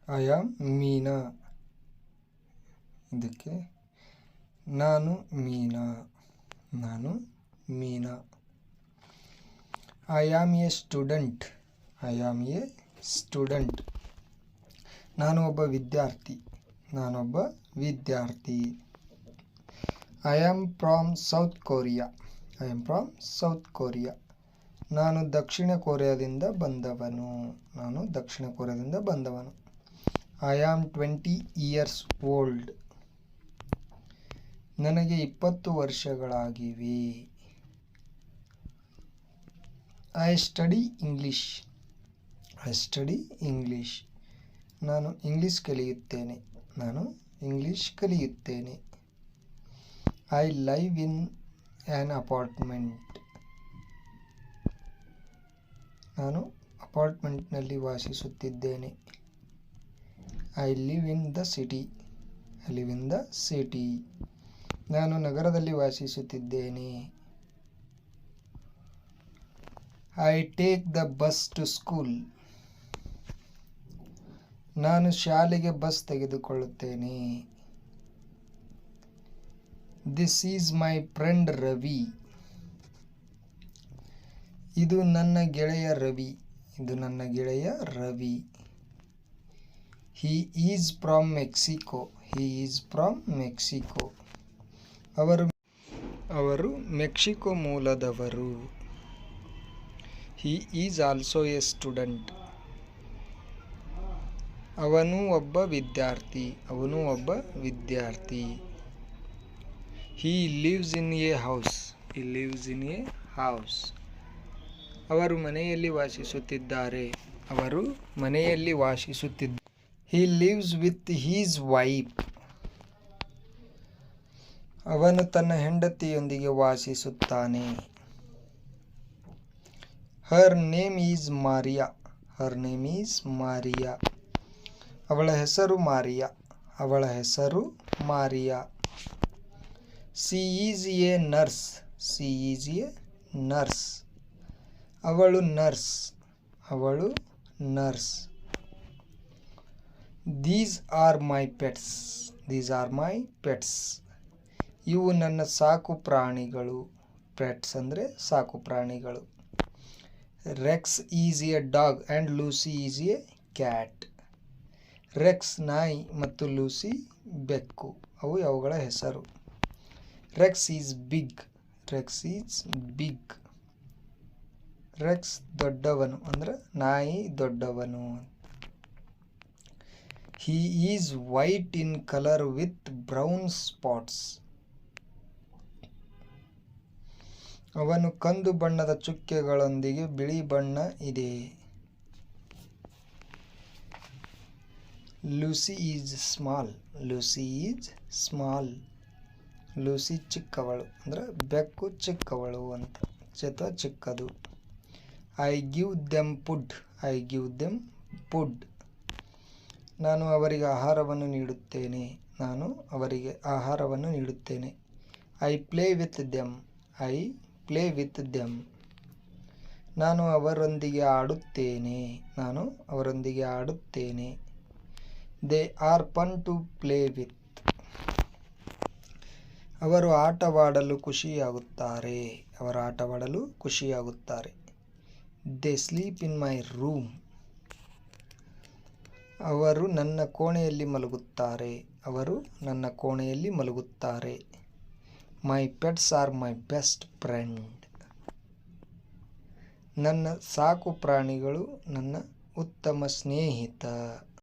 I am ಮೀನಾ. ಇದಕ್ಕೆ ನಾನು ಮೀನಾ. ನಾನು Meena. I am a student. I am a student. ನಾನು ಒಬ್ಬ ವಿದ್ಯಾರ್ಥಿ. ನಾನೊಬ್ಬ ವಿದ್ಯಾರ್ಥಿ. I am from South Korea. I am from South Korea. ನಾನು ದಕ್ಷಿಣ ಕೊರಿಯಾದಿಂದ ಬಂದವನು. ನಾನು ದಕ್ಷಿಣ ಕೊರಿಯಾದಿಂದ ಬಂದವನು. I am 20 years old. ನನಗೆ 20 ವರ್ಷಗಳಾಗಿವೆ. I study English. I study English. ನಾನು ಇಂಗ್ಲೀಷ್ ಕಲಿಯುತ್ತೇನೆ. ನಾನು ಇಂಗ್ಲೀಷ್ ಕಲಿಯುತ್ತೇನೆ. I live in an apartment. ನಾನು ಅಪಾರ್ಟ್ಮೆಂಟ್ನಲ್ಲಿ ವಾಸಿಸುತ್ತಿದ್ದೇನೆ. I live in the city. I live in the city. ನಾನು ನಗರದಲ್ಲಿ ವಾಸಿಸುತ್ತಿದ್ದೇನೆ. I take the bus to school. ನಾನು ಶಾಲೆಗೆ ಬಸ್ ತೆಗೆದುಕೊಳ್ಳುತ್ತೇನೆ. This is my friend Ravi. ಇದು ನನ್ನ ಗೆಳೆಯ ರವಿ. ಇದು ನನ್ನ ಗೆಳೆಯ Ravi. He is from Mexico. He is from Mexico. ಅವರು ಮೆಕ್ಸಿಕೋ ಮೂಲದವರು. He is also a student. ಅವನು ಒಬ್ಬ ವಿದ್ಯಾರ್ಥಿ. ಅವನು ಒಬ್ಬ ವಿದ್ಯಾರ್ಥಿ. He lives in a house. He lives in a house. ಅವರು ಮನೆಯಲ್ಲಿ ವಾಸಿಸುತ್ತಿದ್ದಾರೆ. ಅವರು ಮನೆಯಲ್ಲಿ ವಾಸಿಸುತ್ತಿದ್ದಾರೆ. He lives with his wife. ಅವನು ತನ್ನ ಹೆಂಡತಿಯೊಂದಿಗೆ ವಾಸಿಸುತ್ತಾನೆ. Her name is Maria. Her name is Maria. ಅವಳ ಹೆಸರು ಮಾರಿಯಾ. ಅವಳ ಹೆಸರು Maria. She is a nurse. She is a nurse. ಅವಳು ನರ್ಸ್. ಅವಳು nurse. These are my pets. These are my pets. ಇವು ನನ್ನ ಸಾಕು ಪ್ರಾಣಿಗಳು. ಪೆಟ್ಸ್ ಅಂದರೆ ಸಾಕು ಪ್ರಾಣಿಗಳು. Rex is a dog and Lucy is a cat. Rex ನಾಯಿ ಮತ್ತು ಲೂಸಿ ಬೆಕ್ಕು. ಅವುಗಳ ಹೆಸರು. Rex is big. Rex is big. Rex ದೊಡ್ಡವನು ಅಂದರೆ ನಾಯಿ ದೊಡ್ಡವನು. He is white in colour with brown spots. ಅವನು ಕಂದು ಬಣ್ಣದ ಚುಕ್ಕೆಗಳೊಂದಿಗೆ ಬಿಳಿ ಬಣ್ಣ ಇದೆ. Lucy is small. Lucy is small. Lucy ಚಿಕ್ಕವಳು ಅಂದರೆ ಬೆಕ್ಕು ಚಿಕ್ಕವಳು ಅಂತ ಅಥವಾ ಚಿಕ್ಕದು. I give them food. I give them food. ನಾನು ಅವರಿಗೆ ಆಹಾರವನ್ನು ನೀಡುತ್ತೇನೆ. ನಾನು ಅವರಿಗೆ ಆಹಾರವನ್ನು ನೀಡುತ್ತೇನೆ. I play with them. I play with them. ನಾನು ಅವರೊಂದಿಗೆ ಆಡುತ್ತೇನೆ. ನಾನು ಅವರೊಂದಿಗೆ ಆಡುತ್ತೇನೆ. They are fun to play with. ಅವರು ಆಟವಾಡಲು ಖುಷಿಯಾಗುತ್ತಾರೆ. ಅವರು ಆಟವಾಡಲು ಖುಷಿಯಾಗುತ್ತಾರೆ. They sleep in my room. ಅವರು ನನ್ನ ಕೋಣೆಯಲ್ಲಿ ಮಲಗುತ್ತಾರೆ. ಅವರು ನನ್ನ ಕೋಣೆಯಲ್ಲಿ ಮಲಗುತ್ತಾರೆ. My pets are my best friend. ನನ್ನ ಸಾಕು ಪ್ರಾಣಿಗಳು ನನ್ನ ಉತ್ತಮ ಸ್ನೇಹಿತ.